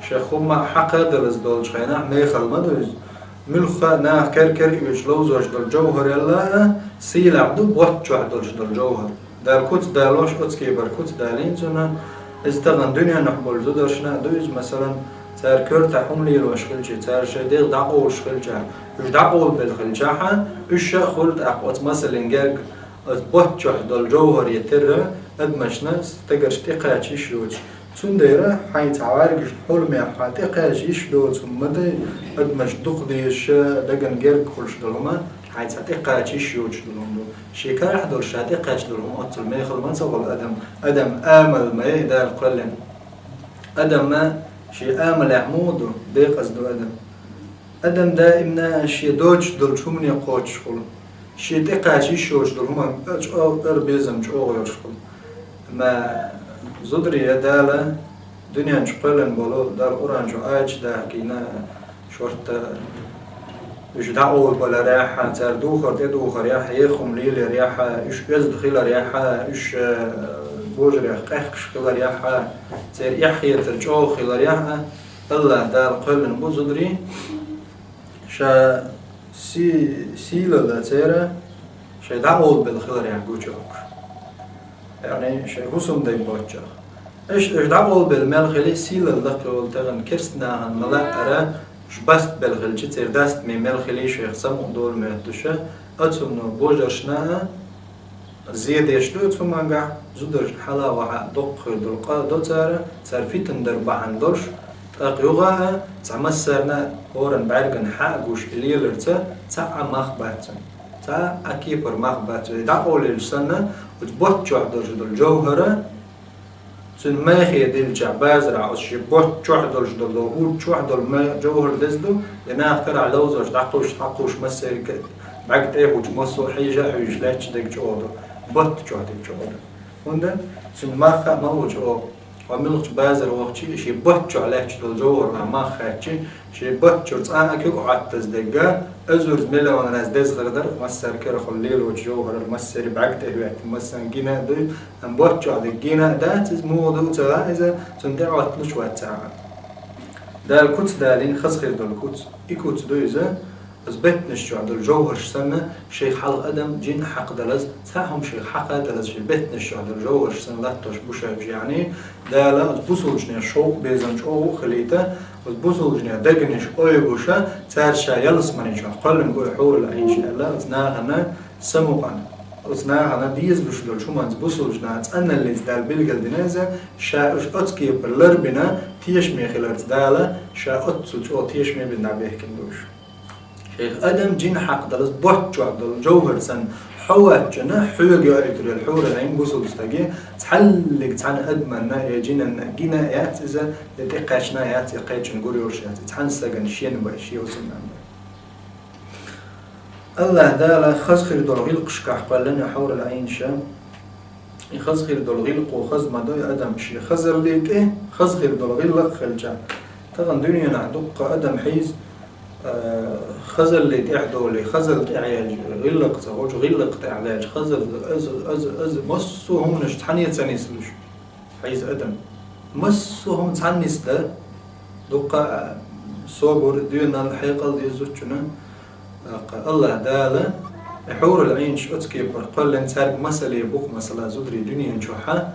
شيخوما حقا دلز دول شخينا ميخل مدوز ملخا نا كر يوش لوزوش دول جوهر يلا سيل عبدو بوتشو عدولش دول جوهر دال كوت دالوش اوتسكي بر كوت دالين زونا استغن دنيا نحبول زودرشنا دوز مثلا تار كور تحوم ليلوش خلجي تار شديق دعوش خلجا وش دعول بالخلجاحة وش خلت اقوات مثلا جاق بوتشو دول جوهر يتر ادمشنا تقرش تقاتي شوش سنديرة حيث عوارج حول ما حاتقاش يشدو ثم ده أدمج دقديش دقن جرق كلش دلهما حيث حاتقاش يشوش دلهم شيكار حدور شاتقاش دلهم أطل ما يخل من سوى أدم آمل ما يهدى القلن أدم ما شي آمل عموده ديق أزدو أدم دائما شي دوج دل شو من يقوش خل شي تقاش يشوش دلهما أو أربيزم جو يرشخل ما زودري دالة دنيا نشقلن بولو دار أورانجو آج دا كينا شورت إيش دعوة بلا رياحة تار دوخر تدوخر رياحة يخم ليل رياحة إيش يزدخل رياحة إيش بوج رياح قيخش خل رياحة تار يحيى ترجعو خل رياحة الله دار قلن بو زودري شا سيلة دا تارة شا دعوة بالخل رياحة قوشوك يعني شيء رسم داي بوجه إيش دعوة بالملخلي سيل اللقي والتغن كرسنا عن ملا أرى شبست بالخلجي تردست من ملخلي شيخ سمو دول مهتوشة أتسمنو بوجرشنا زيادة يشدو ثم قع زودرش حلا وحا دق دلقا دو تارة سارفيتن دربا عن درش تاقيوغا تعمسرنا هورن بعرقن حاقوش إليلرتا تاع مخباتن تا أكيبر مخبات دعوة للسنة وتبوتشو عدل الجوهرة تن ماخي ديل جعبازرع أشي بوتشو عدل الجوهر شو عدل جوهر دزدو لنا أخكر على لوزوش دعقوش مسير بعد إيه وجمسو حيجا حيج لاتش ديك جوهر بوتشو عدل جوهر هندا تن ماخا موجو وملخ بازر وقتي شي بوتشو على الجوهر مع ماخاتشي شي بوتشو تسعى أكيد عتز دقة أزور زميله وانا ناس دز غردر مسر كره خليل وجوهر المسر بعقته وقت مسن جينا دو أم بوتشو على الجينا ده تزمو دو ترى إذا تندعوا تلوش واتساعة ده الكوت دالين خسخير دو الكوت إكوت دو إذا أثبت نشجع عند الجوهر سنة شيخ حلق أدم جين حق دلز ساهم شيخ حق دلز في بيت نشجع عند الجوهر سنة لا تشبوشة يعني ده لا تبوسوجني شوق بيزن شوق خليته وتبوسوجني دقنش أوي بوشة تارشة يلس منيش قل نقول حول العين شاء الله أثناءنا سموقا أثناءنا ديز بش دول شو ما تبوسوجنا أن اللي تدال بيلقل دينازا شاء أتكي باللربنا تيش ميخلرت دالة شاء أتسوج أو تيش مي بالنعبيه كندوش شيخ أدم جين حق دلس بوتشو عبد الجوهر سن حوات جنا حوج يأتي الحور العين بوسو تستجي تحلق تحن أدمن يجينا جينا يات إذا لتقاشنا يات يقيتش نقول يورشات تحن سجن شين بأشياء وسمنا الله دالا خزخير دلغيل قشك حقل لنا حور العين شام خزخير دلغيل قو خز ما دوي أدم شي خزر ليك إيه خزخير دلغيل لق خلجا تغن دنيا نعدق أدم حيز خزل اللي تحدو لي خزل تعياج غلق تهوج غلق تعلاج خزل از مسهم نشتحني تسنيسلش حيز أدم مسهم تسنيس ده دقة صبر دينا الحقيقة دي زوجنا الله دالا حور العين شوتكي برقل انسارك مسألة بوق مسألة زدري دنيا نشوحها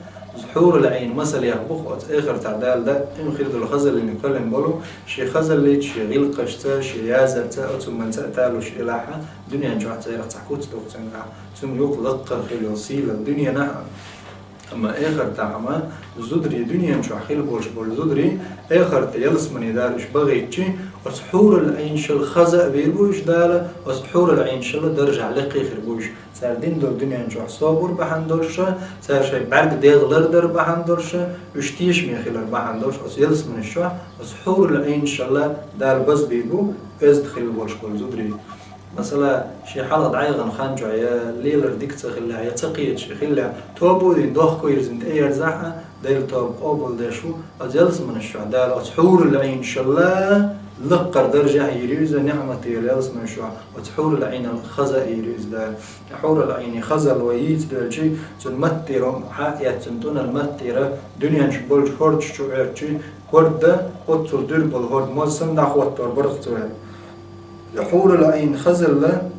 حور العين مسألة يخبخ آخر تعدال ده إن خير دل خزل اللي نقلن بولو شي خزل ليت شي غيل قشتا شي يازر تا ثم من تأتالو شي لاحة دنيا نجوح تايرق تحكوت دوق تنقع ثم يوق لقر خيل وصيل الدنيا نعم أما آخر تعما زدري دنيا نجوح خيل بولش بول زدري آخر تيلس من يدارش بغيتشي وسحور العين شل خزأ بيربوش دالة وسحور العين شل درجة لقي خربوش صار دين دور دنيا نجوح صابر بحندرشة صار شيء بعد ديغ لردر بحندرشة وشتيش ميخيلر بحندرش وسيلس من الشوح وسحور العين شل دال بس بيبو ازدخل بولش كل زدري مثلا شي حالة دعيغن خانجو يا ليلر ديك تخلع يا تقيت خلع توبو دين دوخ كويرز انت اير زاحة دايل توب قابل داشو أجلس من الشوع دال أسحور العين شلا لقر درجة يريز نعمة يلس من الشوع وتحور العين الخزا يريز دال حور العين خزا الويت دال شي تنمتر حقيقة تنتون المترة دنيا نشبول شورج شعر شي ورده أتصل درب الهرد موسم دا خوات برختوها حور العين خزل له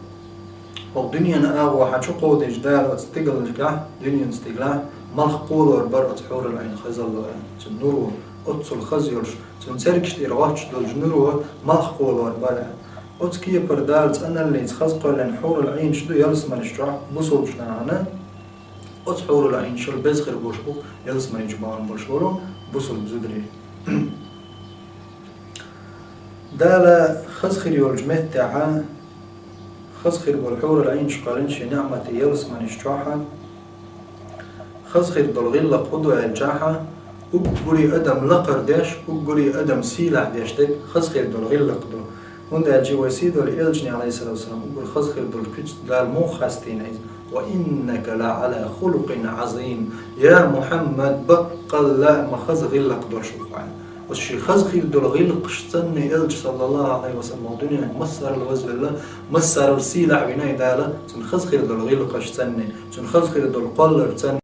والدنيا نأغوى حتشو قود إجدال وتستقل الجقاح دنيا نستقلاح ملخ قول وربر حور العين خزل له تنورو أتصل خزيرش تنسركش تيرواتش دول جنورو ملخ قول وربر أتكي بردالت أنا اللي تخزقوا لأن حور العين شدو يلس من اشتراح بصول جنانا حور العين شل بزخر بوشبو يلس من جبان بوشورو بصول بزدري دالا خزخر يولجمت تاعا خزخر بالحور العين شقالنش نعمة يلس من اشتراحا خزخر بالغلة قدوة الجاحة وقولي أدم لقر داش وقولي أدم سيلع داش دك خزخر بالغلة قدو هندا الجواسيد والإلجني عليه الصلاة والسلام وقول خزخر بالكتش دال مو خاستين وإنك لعلى خلق عظيم يا محمد بقل لا ما خزغل قدر شوفان والشي خزغل دول غلق شتني إلج صلى الله عليه وسلم ودنيا مصر الوزن الله مصر السيلع بناي دالا تن خزغل دول غلق شتني تن خزغل دول قلر تن